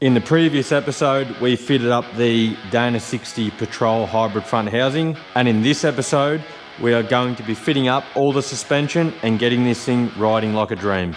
In the previous episode, we fitted up the Dana 60 Patrol hybrid front housing, and in this episode, we are going to be fitting up all the suspension and getting this thing riding like a dream.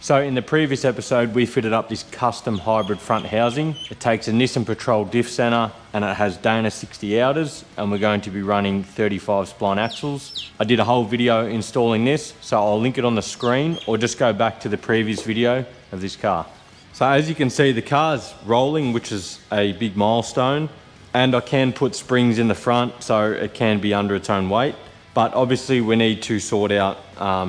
So in the previous episode, we fitted up this custom hybrid front housing. It takes a Nissan Patrol diff center and it has Dana 60 outers, and we're going to be running 35 spline axles. I did a whole video installing this, so I'll link it on the screen or just go back to the previous video of this car. So as you can see, the car's rolling, which is a big milestone, and I can put springs in the front so it can be under its own weight. But obviously we need to sort out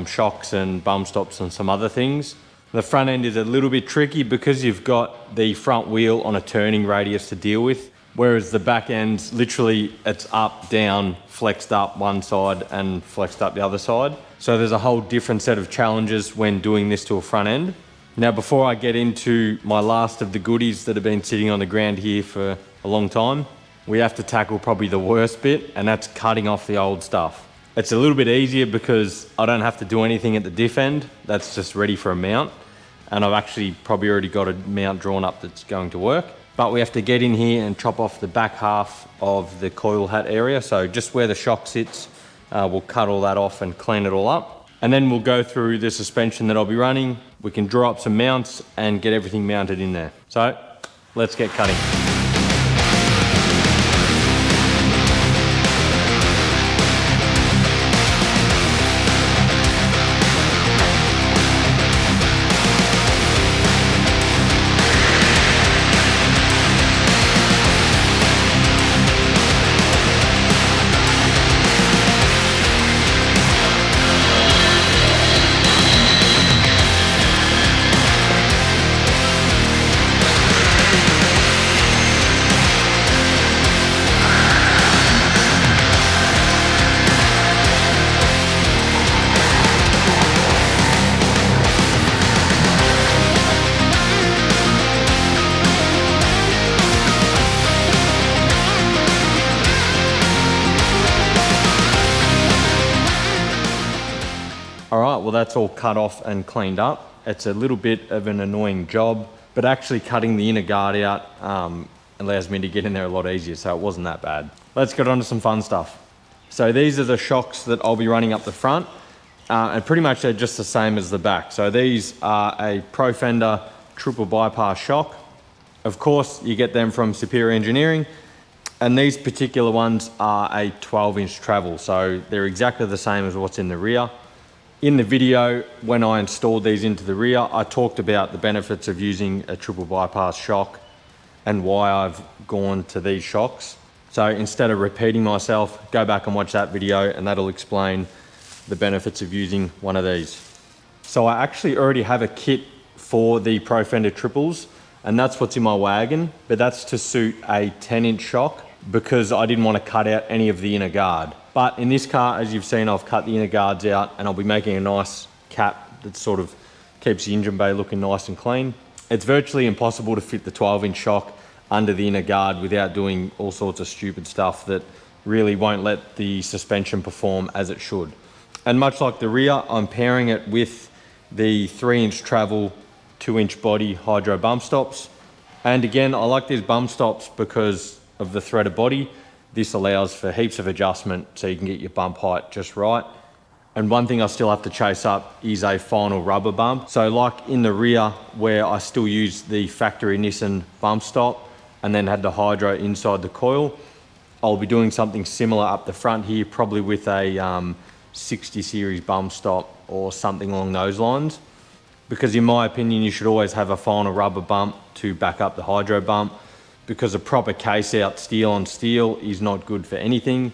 shocks and bum stops and some other things. The front end is a little bit tricky because you've got the front wheel on a turning radius to deal with, whereas the back end's literally, it's up, down, flexed up one side and flexed up the other side. So there's a whole different set of challenges when doing this to a front end. Now, before I get into my last of the goodies that have been sitting on the ground here for a long time, we have to tackle probably the worst bit, and that's cutting off the old stuff. It's a little bit easier because I don't have to do anything at the diff end. That's just ready for a mount. And I've actually probably already got a mount drawn up that's going to work. But we have to get in here and chop off the back half of the coil hat area. So just where the shock sits, we'll cut all that off and clean it all up. And then we'll go through the suspension that I'll be running. We can draw up some mounts and get everything mounted in there. So let's get cutting. All right, well that's all cut off and cleaned up. It's a little bit of an annoying job, but actually cutting the inner guard out allows me to get in there a lot easier, so it wasn't that bad. Let's get on to some fun stuff. So these are the shocks that I'll be running up the front, and pretty much they're just the same as the back. So these are a Pro Fender triple bypass shock. Of course, you get them from Superior Engineering, and these particular ones are a 12-inch travel, so they're exactly the same as what's in the rear. In the video, when I installed these into the rear, I talked about the benefits of using a triple bypass shock and why I've gone to these shocks. So instead of repeating myself, go back and watch that video and that'll explain the benefits of using one of these. So I actually already have a kit for the Pro Fender triples, and that's what's in my wagon, but that's to suit a 10-inch shock because I didn't want to cut out any of the inner guard. But in this car, as you've seen, I've cut the inner guards out and I'll be making a nice cap that sort of keeps the engine bay looking nice and clean. It's virtually impossible to fit the 12-inch shock under the inner guard without doing all sorts of stupid stuff that really won't let the suspension perform as it should. And much like the rear, I'm pairing it with the 3-inch travel, 2-inch body hydro bump stops. And again, I like these bump stops because of the threaded body. This allows for heaps of adjustment so you can get your bump height just right. And one thing I still have to chase up is a final rubber bump. So like in the rear where I still use the factory Nissan bump stop and then had the hydro inside the coil, I'll be doing something similar up the front here, probably with a 60 series bump stop or something along those lines. Because in my opinion, you should always have a final rubber bump to back up the hydro bump, because a proper case out steel on steel is not good for anything.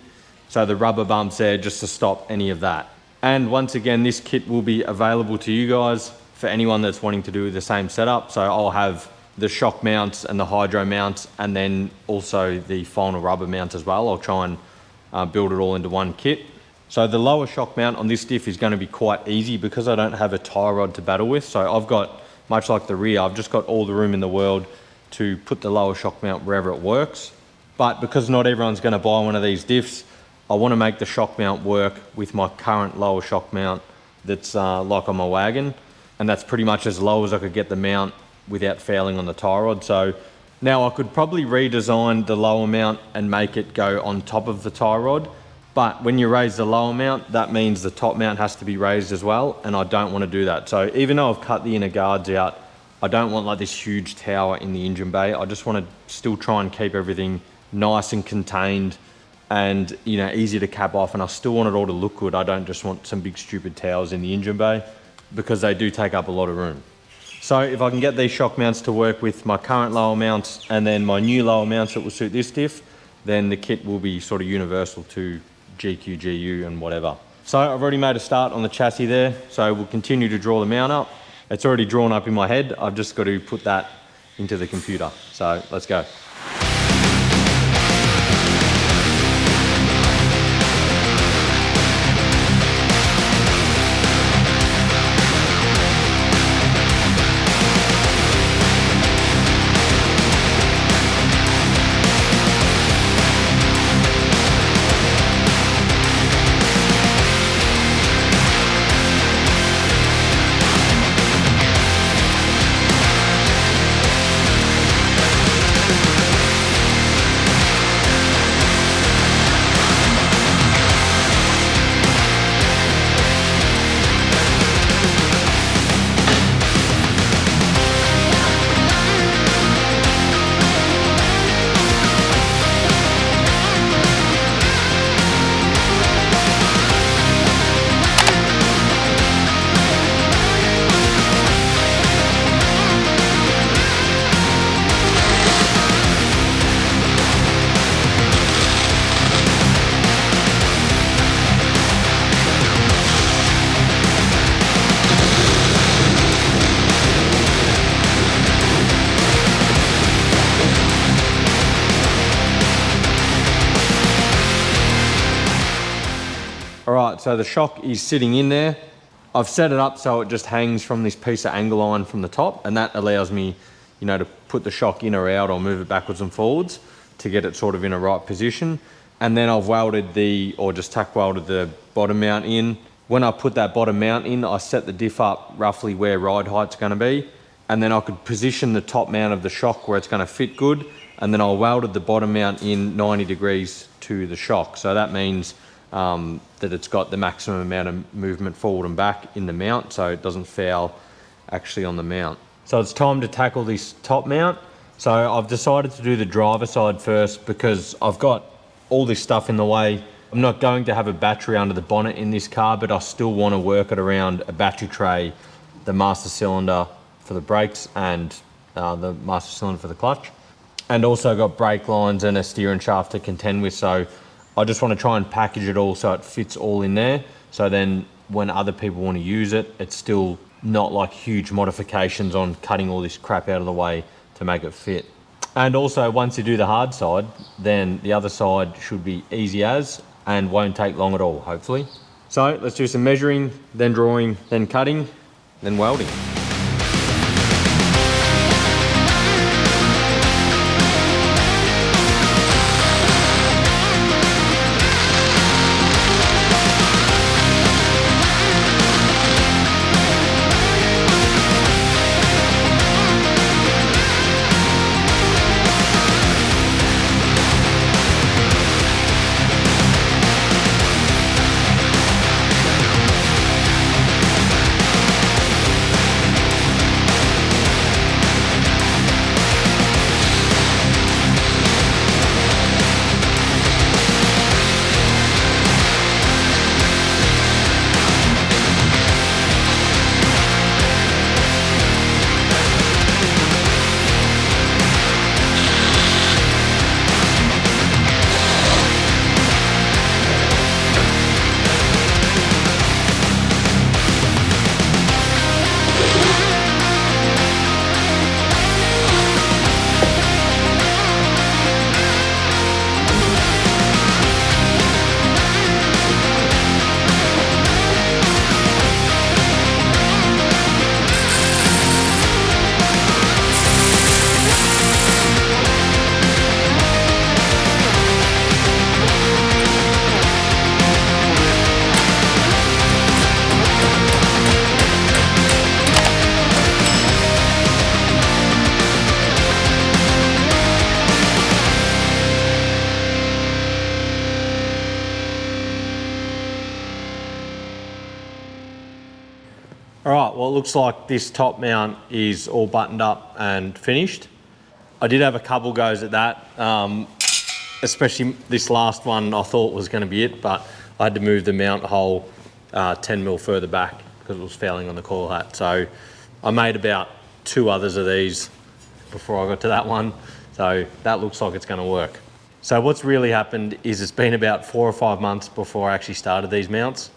So the rubber bump's there just to stop any of that. And once again, this kit will be available to you guys for anyone that's wanting to do the same setup. So I'll have the shock mounts and the hydro mounts, and then also the final rubber mount as well. I'll try and build it all into one kit. So the lower shock mount on this diff is going to be quite easy because I don't have a tie rod to battle with. So I've got, much like the rear, I've just got all the room in the world to put the lower shock mount wherever it works. But because not everyone's going to buy one of these diffs, I want to make the shock mount work with my current lower shock mount that's like on my wagon. And that's pretty much as low as I could get the mount without fouling on the tie rod. So now I could probably redesign the lower mount and make it go on top of the tie rod. But when you raise the lower mount, that means the top mount has to be raised as well. And I don't want to do that. So even though I've cut the inner guards out, I don't want like this huge tower in the engine bay. I just want to still try and keep everything nice and contained and, you know, easy to cap off. And I still want it all to look good. I don't just want some big stupid towers in the engine bay because they do take up a lot of room. So if I can get these shock mounts to work with my current lower mounts and then my new lower mounts that will suit this diff, then the kit will be sort of universal to GQ, GU and whatever. So I've already made a start on the chassis there. So we'll continue to draw the mount up. It's already drawn up in my head. I've just got to put that into the computer. So let's go. All right, so the shock is sitting in there. I've set it up so it just hangs from this piece of angle iron from the top, and that allows me, you know, to put the shock in or out or move it backwards and forwards to get it sort of in a right position. And then I've welded just tack welded the bottom mount in. When I put that bottom mount in, I set the diff up roughly where ride height's gonna be, and then I could position the top mount of the shock where it's gonna fit good, and then I welded the bottom mount in 90 degrees to the shock. So that means that it's got the maximum amount of movement forward and back in the mount, so it doesn't foul actually on the mount. So it's time to tackle this top mount. So I've decided to do the driver side first because I've got all this stuff in the way. I'm not going to have a battery under the bonnet in this car, but I still want to work it around a battery tray, the master cylinder for the brakes and the master cylinder for the clutch. And also got brake lines and a steering shaft to contend with. So I just want to try and package it all so it fits all in there. So then when other people want to use it, it's still not like huge modifications on cutting all this crap out of the way to make it fit. And also once you do the hard side, then the other side should be easy as and won't take long at all, hopefully. So let's do some measuring, then drawing, then cutting, then welding. All right, well, it looks like this top mount is all buttoned up and finished. I did have a couple goes at that, especially this last one I thought was going to be it, but I had to move the mount hole 10 mil further back because it was fouling on the coil hat. So I made about 2 others of these before I got to that one. So that looks like it's going to work. So what's really happened is it's been about 4 or 5 months before I actually started these mounts.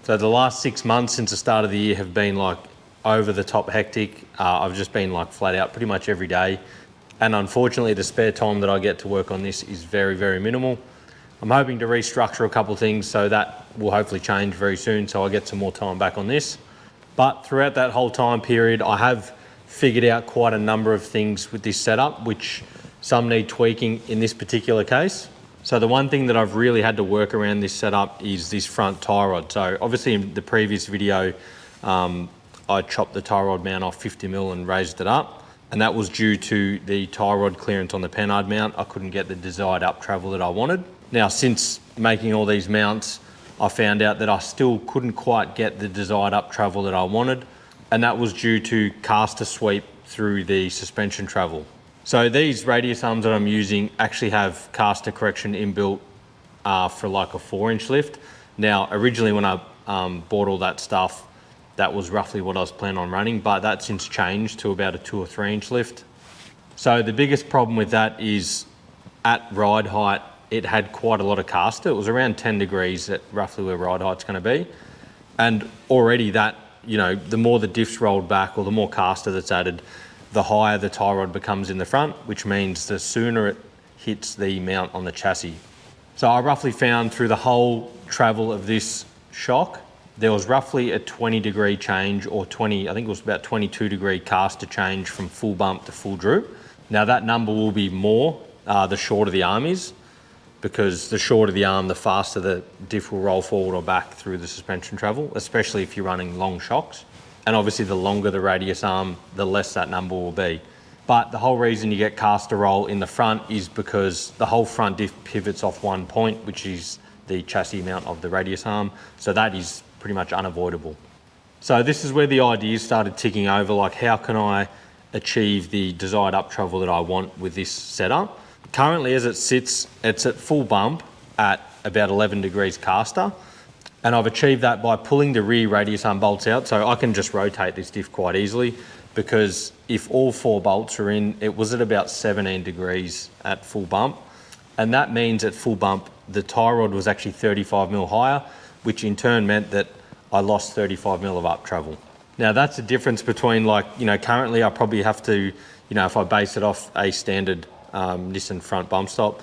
So the last 6 months since the start of the year have been like over the top hectic. I've just been like flat out pretty much every day. And unfortunately the spare time that I get to work on this is very, very minimal. I'm hoping to restructure a couple of things so that will hopefully change very soon so I get some more time back on this. But throughout that whole time period, I have figured out quite a number of things with this setup, which some need tweaking in this particular case. So the one thing that I've really had to work around this setup is this front tie rod. So obviously in the previous video, I chopped the tie rod mount off 50 mil and raised it up. And that was due to the tie rod clearance on the Panhard mount. I couldn't get the desired up travel that I wanted. Now, since making all these mounts, I found out that I still couldn't quite get the desired up travel that I wanted. And that was due to caster sweep through the suspension travel. So these radius arms that I'm using actually have caster correction inbuilt for like a 4-inch lift. Now, originally when I bought all that stuff, that was roughly what I was planning on running, but that's since changed to about a 2 or 3-inch lift. So the biggest problem with that is at ride height, it had quite a lot of caster. It was around 10 degrees at roughly where ride height's gonna be. And already that, you know, the more the diff's rolled back or the more caster that's added, the higher the tie rod becomes in the front, which means the sooner it hits the mount on the chassis. So I roughly found through the whole travel of this shock, there was roughly a 20 degree change or I think it was about 22 degree caster change from full bump to full droop. Now that number will be more the shorter the arm is, because the shorter the arm, the faster the diff will roll forward or back through the suspension travel, especially if you're running long shocks. And obviously the longer the radius arm, the less that number will be. But the whole reason you get caster roll in the front is because the whole front diff pivots off one point, which is the chassis mount of the radius arm. So that is pretty much unavoidable. So this is where the ideas started ticking over, like how can I achieve the desired up travel that I want with this setup? Currently as it sits, it's at full bump at about 11 degrees caster. And I've achieved that by pulling the rear radius arm bolts out. So I can just rotate this diff quite easily, because if all 4 bolts are in, it was at about 17 degrees at full bump. And that means at full bump, the tie rod was actually 35 mil higher, which in turn meant that I lost 35 mil of up travel. Now that's the difference between, like, you know, currently I probably have to, you know, if I base it off a standard Nissan front bump stop,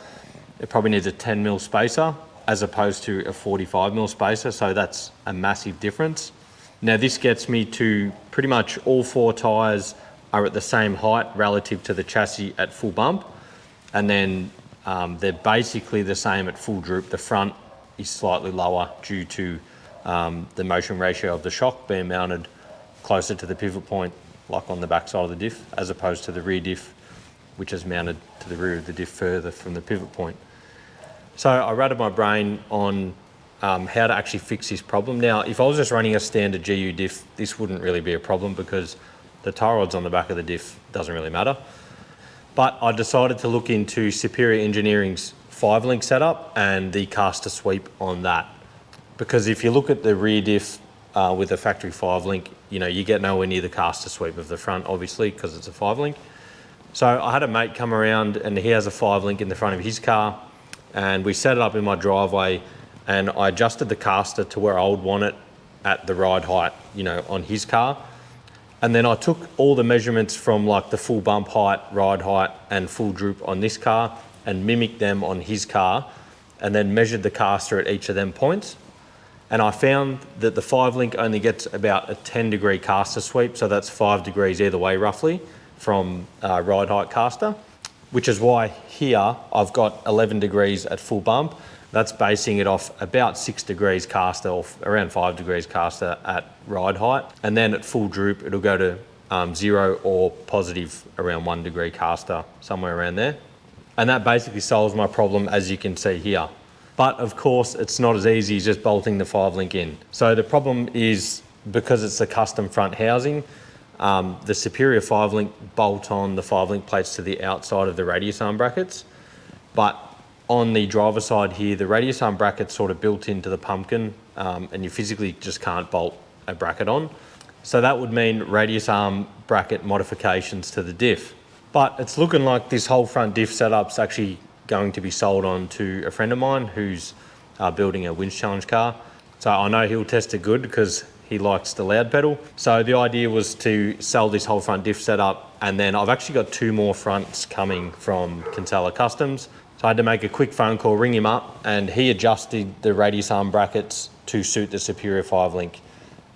it probably needs a 10 mil spacer as opposed to a 45 mil spacer. So that's a massive difference. Now this gets me to pretty much all 4 tyres are at the same height relative to the chassis at full bump. And then they're basically the same at full droop. The front is slightly lower due to the motion ratio of the shock being mounted closer to the pivot point, like on the back side of the diff, as opposed to the rear diff, which is mounted to the rear of the diff further from the pivot point. So I rattled my brain on how to actually fix this problem. Now, if I was just running a standard GU diff, this wouldn't really be a problem because the tie rods on the back of the diff doesn't really matter. But I decided to look into Superior Engineering's 5-link setup and the caster sweep on that. Because if you look at the rear diff with a factory 5-link, you know, you get nowhere near the caster sweep of the front, obviously, because it's a 5-link. So I had a mate come around and he has a 5-link in the front of his car, and we set it up in my driveway, and I adjusted the caster to where I would want it at the ride height, you know, on his car. And then I took all the measurements from like the full bump height, ride height, and full droop on this car and mimicked them on his car, and then measured the caster at each of them points. And I found that the 5-link only gets about a 10 degree caster sweep. So that's 5 degrees either way, roughly, from ride height caster, which is why here I've got 11 degrees at full bump. That's basing it off about 6 degrees caster, or around 5 degrees caster at ride height. And then at full droop, it'll go to 0 or positive around 1 degree caster, somewhere around there. And that basically solves my problem, as you can see here. But of course, it's not as easy as just bolting the 5-link in. So the problem is because it's the custom front housing, the superior 5-link bolt on the 5-link plates to the outside of the radius arm brackets. But on the driver side here, the radius arm bracket's sort of built into the pumpkin, and you physically just can't bolt a bracket on. So that would mean radius arm bracket modifications to the diff. But it's looking like this whole front diff setup's actually going to be sold on to a friend of mine who's building a winch challenge car. So I know he'll test it good because he likes the loud pedal. So the idea was to sell this whole front diff setup, and then I've actually got 2 more fronts coming from Kinsella Customs. So I had to make a quick phone call, ring him up, and he adjusted the radius arm brackets to suit the superior 5-link,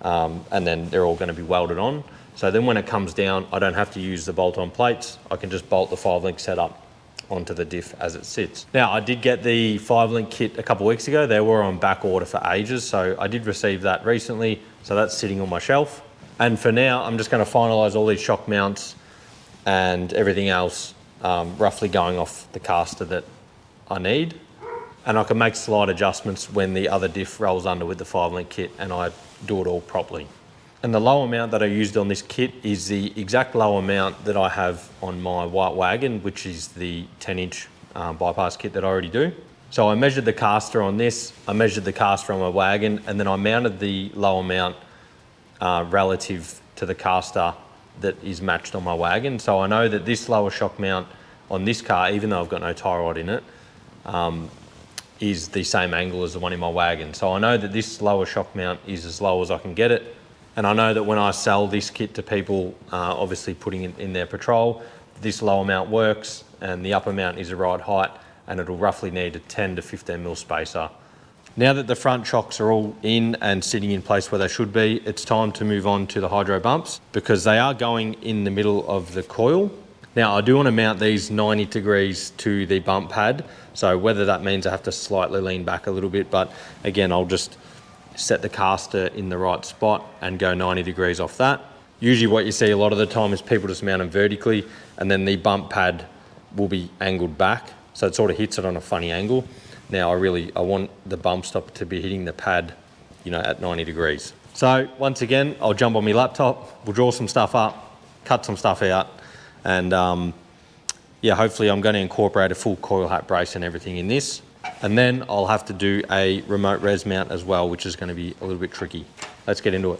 and then they're all going to be welded on. So then when it comes down, I don't have to use the bolt-on plates. I can just bolt the 5-link setup onto the diff as it sits. Now, I did get the 5-link kit a couple of weeks ago. They were on back order for ages, so I did receive that recently. So that's sitting on my shelf. And for now, I'm just going to finalize all these shock mounts and everything else, roughly going off the caster that I need. And I can make slight adjustments when the other diff rolls under with the 5-link kit and I do it all properly. And the lower mount that I used on this kit is the exact lower mount that I have on my white wagon, which is the 10-inch bypass kit that I already do. So I measured the caster on this, I measured the caster on my wagon, and then I mounted the lower mount relative to the caster that is matched on my wagon. So I know that this lower shock mount on this car, even though I've got no tie rod in it, is the same angle as the one in my wagon. So I know that this lower shock mount is as low as I can get it. And I know that when I sell this kit to people, obviously putting it in their patrol, this lower mount works and the upper mount is the right height, and it'll roughly need a 10 to 15 mil spacer. Now that the front shocks are all in and sitting in place where they should be, it's time to move on to the hydro bumps because they are going in the middle of the coil. Now I do want to mount these 90 degrees to the bump pad. So whether that means I have to slightly lean back a little bit, but again, I'll just set the caster in the right spot and go 90 degrees off that. Usually what you see a lot of the time is people just mount them vertically and then the bump pad will be angled back. So it sort of hits it on a funny angle. Now I want the bump stop to be hitting the pad, at 90 degrees. So once again, I'll jump on my laptop, we'll draw some stuff up, cut some stuff out, and hopefully I'm going to incorporate a full coil hat brace and everything in this. And then I'll have to do a remote res mount as well, which is going to be a little bit tricky. Let's get into it.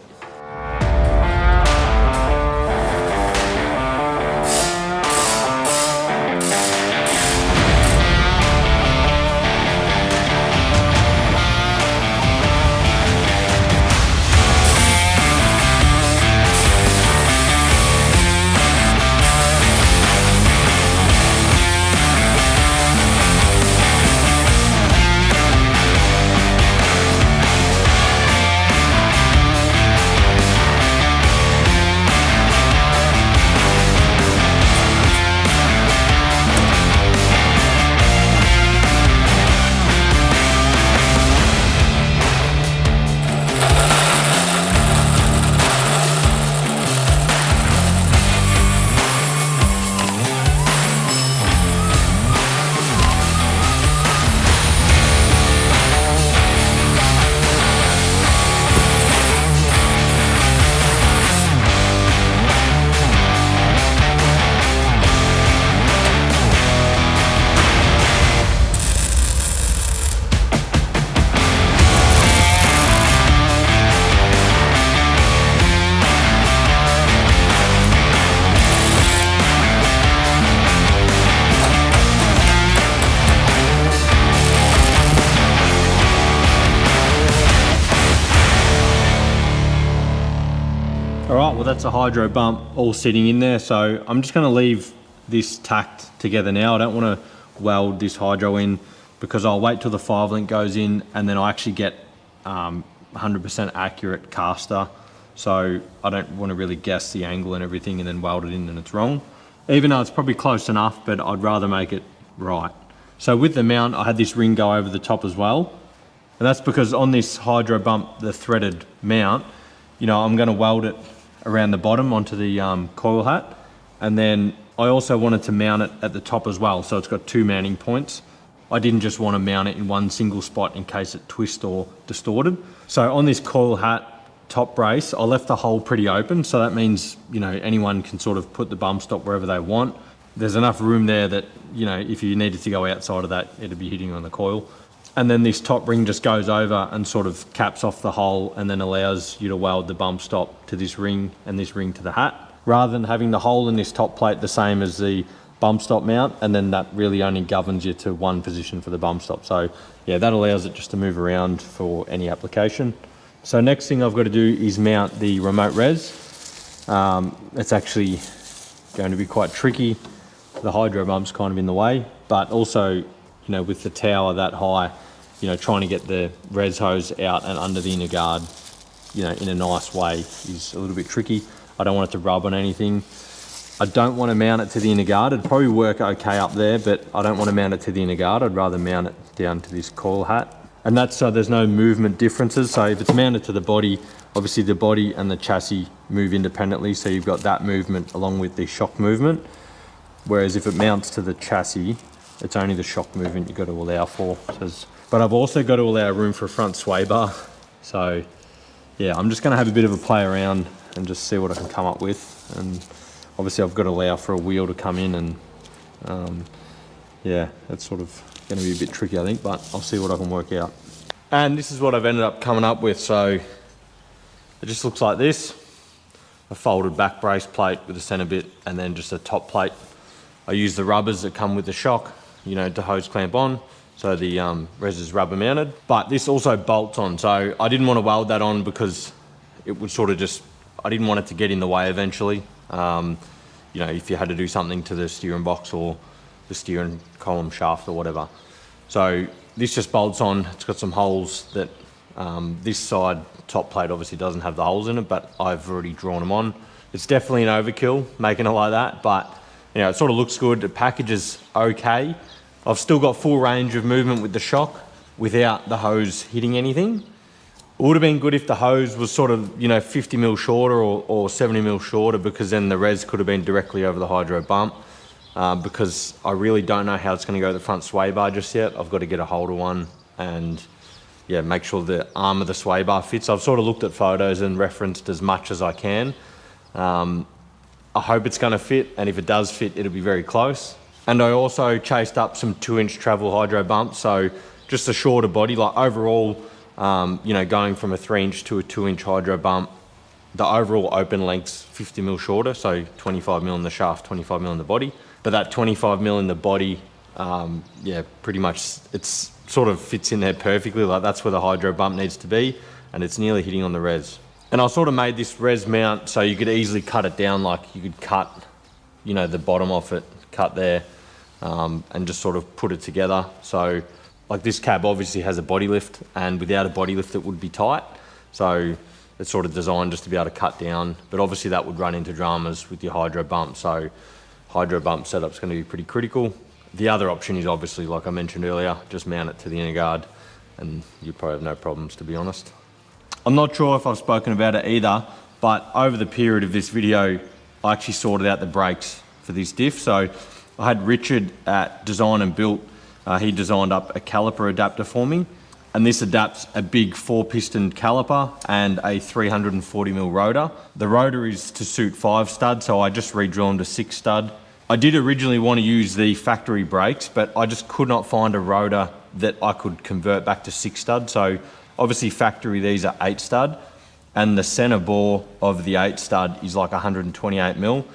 All right, well that's a hydro bump all sitting in there. So I'm just gonna leave this tacked together now. I don't wanna weld this hydro in because I'll wait till the 5-link goes in and then I'll actually get 100% accurate caster. So I don't wanna really guess the angle and everything and then weld it in and it's wrong. Even though it's probably close enough, but I'd rather make it right. So with the mount, I had this ring go over the top as well. And that's because on this hydro bump, the threaded mount, I'm gonna weld it around the bottom onto the coil hat. And then I also wanted to mount it at the top as well. So it's got 2 mounting points. I didn't just want to mount it in one single spot in case it twists or distorted. So on this coil hat, top brace, I left the hole pretty open. So that means, you know, anyone can sort of put the bump stop wherever they want. There's enough room there that, you know, if you needed to go outside of that, it'd be hitting on the coil. And then this top ring just goes over and sort of caps off the hole and then allows you to weld the bump stop to this ring and this ring to the hat, rather than having the hole in this top plate the same as the bump stop mount, and then that really only governs you to one position for the bump stop. So yeah, that allows it just to move around for any application. So next thing I've got to do is mount the remote res. It's actually going to be quite tricky. The hydro bump's kind of in the way, but also, you know, with the tower that high, you know, trying to get the res hose out and under the inner guard, you know, in a nice way is a little bit tricky. I don't want it to rub on anything. I don't want to mount it to the inner guard. It'd probably work okay up there, but I don't want to mount it to the inner guard. I'd rather mount it down to this coil hat. And that's so there's no movement differences. So if it's mounted to the body, obviously the body and the chassis move independently. So you've got that movement along with the shock movement. Whereas if it mounts to the chassis, it's only the shock movement you've got to allow for. But I've also got to allow room for a front sway bar. So yeah, I'm just going to have a bit of a play around and just see what I can come up with. And obviously I've got to allow for a wheel to come in, and yeah, that's sort of going to be a bit tricky, I think, but I'll see what I can work out. And this is what I've ended up coming up with. So it just looks like this. A folded back brace plate with a center bit and then just a top plate. I use the rubbers that come with the shock, you know, to hose clamp on. So the res is rubber mounted, but this also bolts on. So I didn't want to weld that on because it would sort of just, I didn't want it to get in the way eventually. You know, if you had to do something to the steering box or the steering column shaft or whatever. So this just bolts on. It's got some holes that this side top plate obviously doesn't have the holes in it, but I've already drawn them on. It's definitely an overkill making it like that, but you know, it sort of looks good. The package is okay. I've still got full range of movement with the shock without the hose hitting anything. It would have been good if the hose was sort of, you know, 50 mil shorter or 70 mil shorter, because then the res could have been directly over the hydro bump. Because I really don't know how it's going to go to the front sway bar just yet. I've got to get a hold of one and yeah, make sure the arm of the sway bar fits. I've sort of looked at photos and referenced as much as I can. I hope it's going to fit, and if it does fit, it'll be very close. And I also chased up some 2-inch travel hydro bumps, so just a shorter body. Like overall, you know, going from a 3-inch to a 2-inch hydro bump, the overall open length's 50 mil shorter, so 25 mil in the shaft, 25 mil in the body. But that 25 mil in the body, yeah, pretty much it's sort of fits in there perfectly. Like that's where the hydro bump needs to be, and it's nearly hitting on the res. And I sort of made this res mount so you could easily cut it down. Like you could cut, you know, the bottom off it, cut there, and just sort of put it together. So like this cab obviously has a body lift, and without a body lift it would be tight. So it's sort of designed just to be able to cut down, but obviously that would run into dramas with your hydro bump. So hydro bump setup's going to be pretty critical. The other option is obviously, like I mentioned earlier, just mount it to the inner guard and you probably have no problems, to be honest. I'm not sure if I've spoken about it either, but over the period of this video, I actually sorted out the brakes for this diff. So I had Richard at Design and Built. He designed up a caliper adapter for me, and this adapts a big 4-piston caliper and a 340mm rotor. The rotor is to suit 5 stud, so I just redrilled them to 6 stud. I did originally want to use the factory brakes, but I just could not find a rotor that I could convert back to 6 stud. So obviously factory, these are 8 stud, and the center bore of the 8 stud is like 128mm.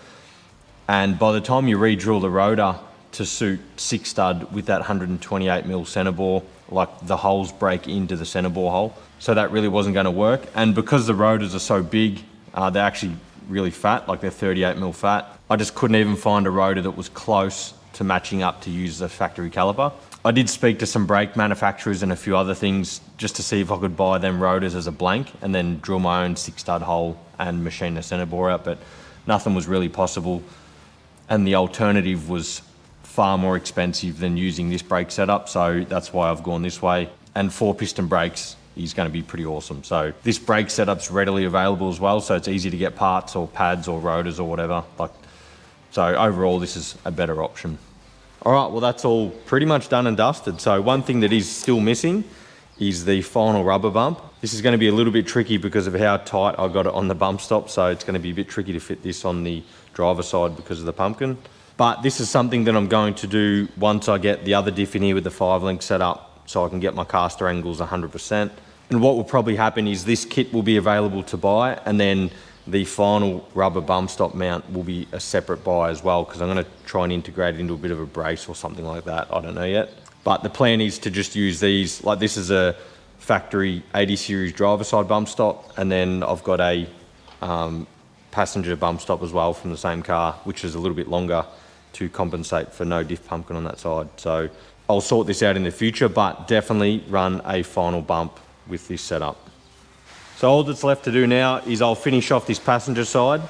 And by the time you re-drill the rotor to suit 6 stud with that 128mm center bore, like the holes break into the center bore hole. So that really wasn't going to work. And because the rotors are so big, they're actually really fat, like they're 38mm fat. I just couldn't even find a rotor that was close to matching up to use the factory caliper. I did speak to some brake manufacturers and a few other things just to see if I could buy them rotors as a blank and then drill my own 6 stud hole and machine the center bore out, but nothing was really possible. And the alternative was far more expensive than using this brake setup, so that's why I've gone this way. And 4-piston brakes is going to be pretty awesome. So this brake setup's readily available as well, so it's easy to get parts or pads or rotors or whatever. So overall, this is a better option. All right, well, that's all pretty much done and dusted. So one thing that is still missing is the final rubber bump. This is going to be a little bit tricky because of how tight I got it on the bump stop, so it's going to be a bit tricky to fit this on the driver side because of the pumpkin. But this is something that I'm going to do once I get the other diff in here with the 5-link set up, so I can get my caster angles 100%. And what will probably happen is this kit will be available to buy, and then the final rubber bump stop mount will be a separate buy as well, because I'm going to try and integrate it into a bit of a brace or something like that. I don't know yet. But the plan is to just use these, like this is a factory 80 series driver side bump stop, and then I've got a passenger bump stop as well from the same car, which is a little bit longer to compensate for no diff pumpkin on that side. So I'll sort this out in the future, but definitely run a final bump with this setup. So all that's left to do now is I'll finish off this passenger side.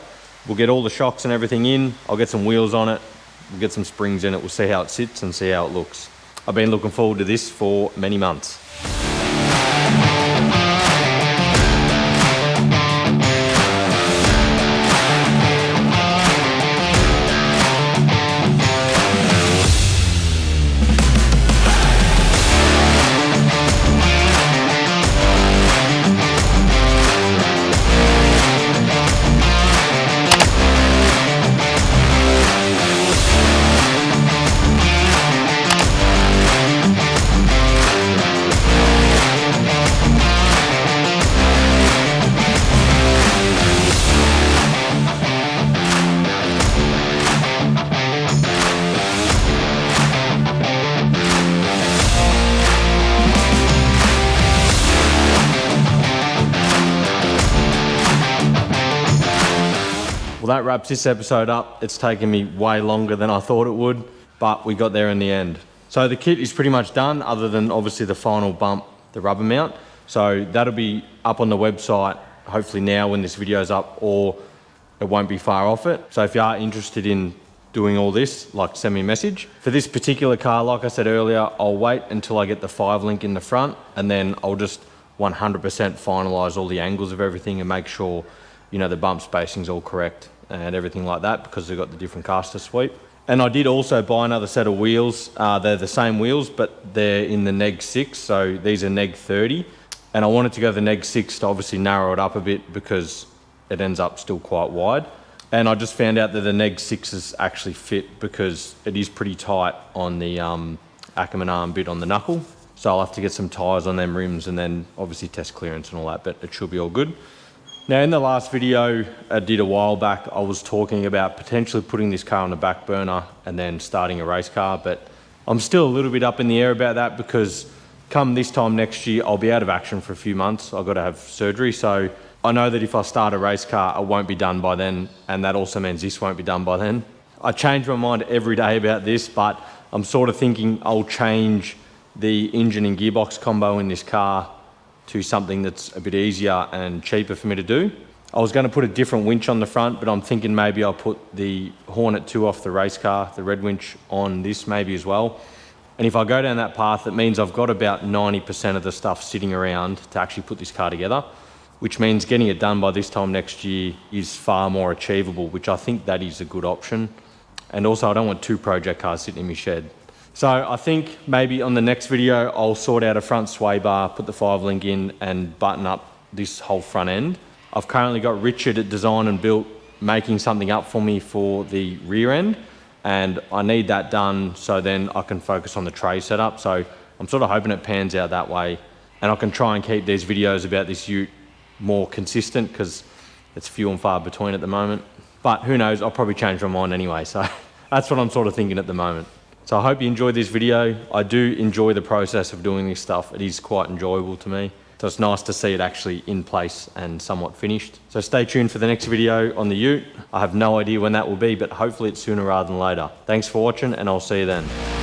We'll get all the shocks and everything in. I'll get some wheels on it. We'll get some springs in it. We'll see how it sits and see how it looks. I've been looking forward to this for many months. Well, that wraps this episode up. It's taken me way longer than I thought it would, but we got there in the end. So the kit is pretty much done, other than obviously the final bump, the rubber mount. So that'll be up on the website, hopefully now when this video's up, or it won't be far off it. So if you are interested in doing all this, like, send me a message. For this particular car, like I said earlier, I'll wait until I get the 5-link in the front, and then I'll just 100% finalize all the angles of everything and make sure, you know, the bump spacing's all correct and everything like that, because they've got the different caster sweep. And I did also buy another set of wheels. They're the same wheels, but they're in the Neg 6, so these are Neg 30. And I wanted to go the Neg 6 to obviously narrow it up a bit, because it ends up still quite wide. And I just found out that the Neg 6s actually fit, because it is pretty tight on the Ackerman arm bit on the knuckle. So I'll have to get some tyres on them rims, and then obviously test clearance and all that, but it should be all good. Now, in the last video I did a while back, I was talking about potentially putting this car on the back burner and then starting a race car, but I'm still a little bit up in the air about that, because come this time next year, I'll be out of action for a few months. I've got to have surgery. So I know that if I start a race car, I won't be done by then. And that also means this won't be done by then. I change my mind every day about this, but I'm sort of thinking I'll change the engine and gearbox combo in this car to something that's a bit easier and cheaper for me to do. I was going to put a different winch on the front, but I'm thinking maybe I'll put the Hornet 2 off the race car, the red winch, on this maybe as well. And if I go down that path, it means I've got about 90% of the stuff sitting around to actually put this car together, which means getting it done by this time next year is far more achievable, which I think that is a good option. And also, I don't want 2 project cars sitting in my shed. So I think maybe on the next video, I'll sort out a front sway bar, put the 5-link in, and button up this whole front end. I've currently got Richard at Design and Built making something up for me for the rear end, and I need that done so then I can focus on the tray setup. So I'm sort of hoping it pans out that way, and I can try and keep these videos about this ute more consistent, because it's few and far between at the moment. But who knows, I'll probably change my mind anyway. So that's what I'm sort of thinking at the moment. So I hope you enjoyed this video. I do enjoy the process of doing this stuff. It is quite enjoyable to me. So it's nice to see it actually in place and somewhat finished. So stay tuned for the next video on the ute. I have no idea when that will be, but hopefully it's sooner rather than later. Thanks for watching, and I'll see you then.